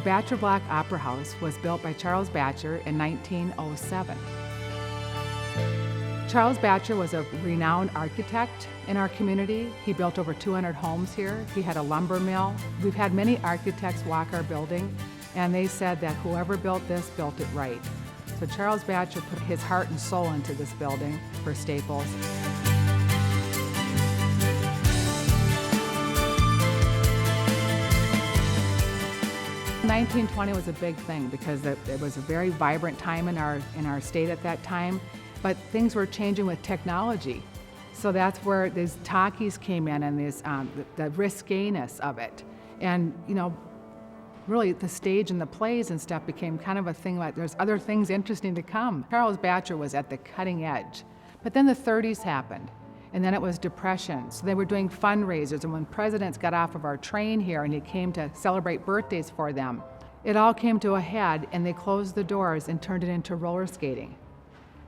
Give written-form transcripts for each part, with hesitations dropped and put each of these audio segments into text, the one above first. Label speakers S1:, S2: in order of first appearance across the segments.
S1: Batcher Block Opera House was built by Charles Batcher in 1907. Charles Batcher was a renowned architect in our community. He built over 200 homes here. He had a lumber mill. We've had many architects walk our building, and they said that whoever built this built it right. So Charles Batcher put his heart and soul into this building for Staples. 1920 was a big thing because it was a very vibrant time in our state at that time, but things were changing with technology. So that's where these talkies came in and the risqueness of it. And really the stage and the plays and stuff became kind of a thing like there's other things interesting to come. Charles Batcher was at the cutting edge. But then the 30s happened, and then it was Depression. So they were doing fundraisers, and when presidents got off of our train here and he came to celebrate birthdays for them, it all came to a head and they closed the doors and turned it into roller skating.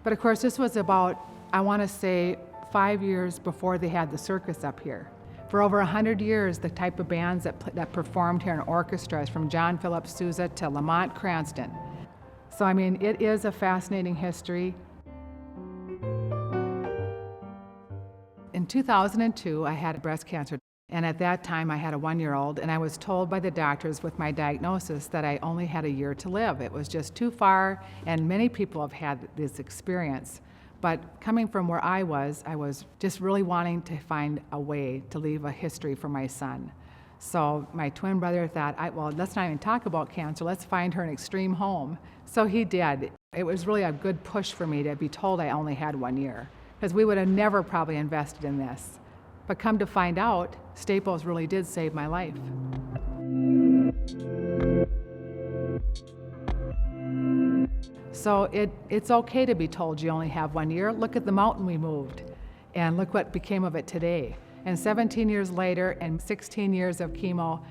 S1: But of course this was about, I want to say, 5 years before they had the circus up here. For over 100 years, the type of bands that performed here in orchestras, from John Philip Sousa to Lamont Cranston. So I mean, it is a fascinating history. In 2002, I had breast cancer, and at that time I had a 1-year-old, and I was told by the doctors with my diagnosis that I only had a year to live. It was just too far, and many people have had this experience. But coming from where I was just really wanting to find a way to leave a history for my son. So my twin brother thought, well, let's not even talk about cancer, let's find her an extreme home. So he did. It was really a good push for me to be told I only had 1 year, because we would have never probably invested in this. But come to find out, Staples really did save my life. So it's okay to be told you only have 1 year. Look at the mountain we moved, and look what became of it today. And 17 years later and 16 years of chemo,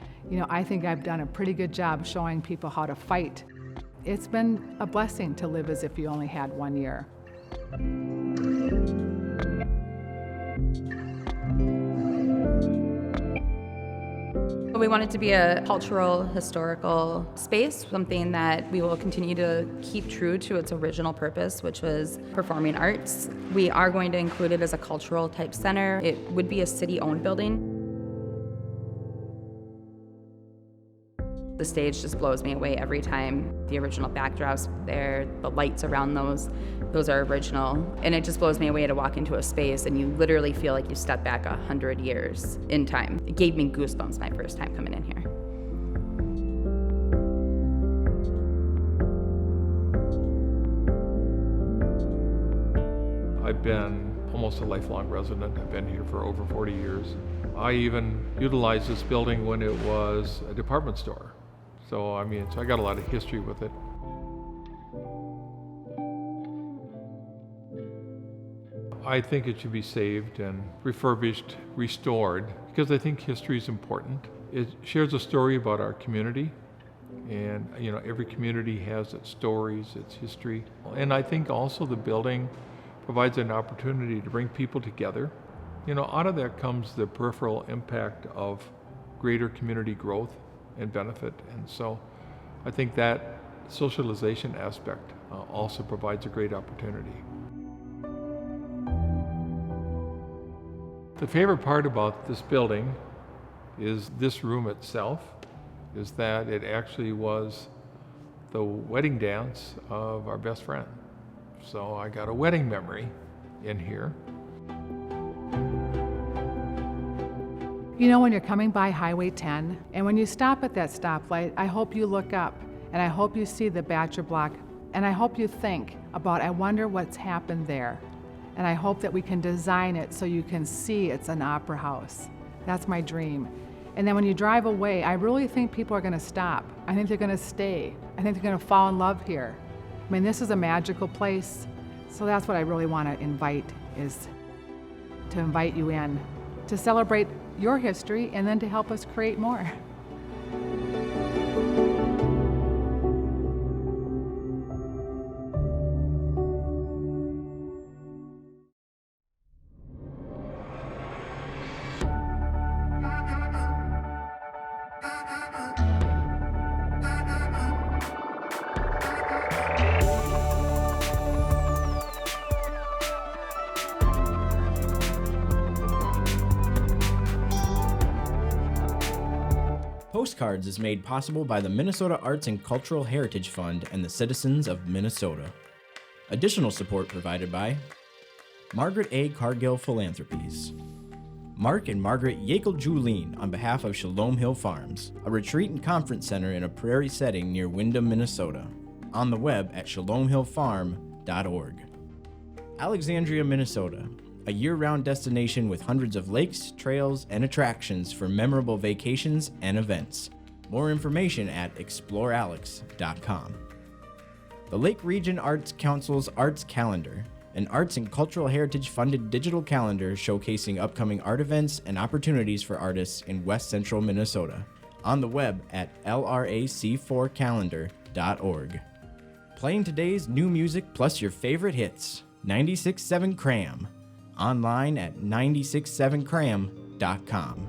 S1: I think I've done a pretty good job showing people how to fight. It's been a blessing to live as if you only had 1 year.
S2: We want it to be a cultural, historical space, something that we will continue to keep true to its original purpose, which was performing arts. We are going to include it as a cultural type center. It would be a city-owned building. The stage just blows me away every time. The original backdrops there, the lights around those are original. And it just blows me away to walk into a space and you literally feel like you step back 100 years in time. It gave me goosebumps my first time coming in here.
S3: I've been almost a lifelong resident. I've been here for over 40 years. I even utilized this building when it was a department store. So I got a lot of history with it. I think it should be saved and refurbished, restored, because I think history is important. It shares a story about our community, and every community has its stories, its history. And I think also the building provides an opportunity to bring people together. Out of that comes the peripheral impact of greater community growth and benefit. And so I think that socialization aspect also provides a great opportunity. The favorite part about this building is this room itself, is that it actually was the wedding dance of our best friend. So I got a wedding memory in here.
S1: When you're coming by Highway 10, and when you stop at that stoplight, I hope you look up, and I hope you see the Batcher Block, and I hope you think about, I wonder what's happened there. And I hope that we can design it so you can see it's an opera house. That's my dream. And then when you drive away, I really think people are gonna stop. I think they're gonna stay. I think they're gonna fall in love here. This is a magical place. So that's what I really wanna invite, is to invite you in, to celebrate your history and then to help us create more.
S4: Postcards is made possible by the Minnesota Arts and Cultural Heritage Fund and the citizens of Minnesota. Additional support provided by Margaret A. Cargill Philanthropies, Mark and Margaret Yakel-Julien on behalf of Shalom Hill Farms, a retreat and conference center in a prairie setting near Windham, Minnesota. On the web at shalomhillfarm.org. Alexandria, Minnesota, a year-round destination with hundreds of lakes, trails, and attractions for memorable vacations and events. More information at explorealex.com. The Lake Region Arts Council's Arts Calendar, an arts and cultural heritage funded digital calendar showcasing upcoming art events and opportunities for artists in West Central Minnesota. On the web at lrac4calendar.org. Playing today's new music plus your favorite hits, 96.7 Cram. Online at 967cram.com.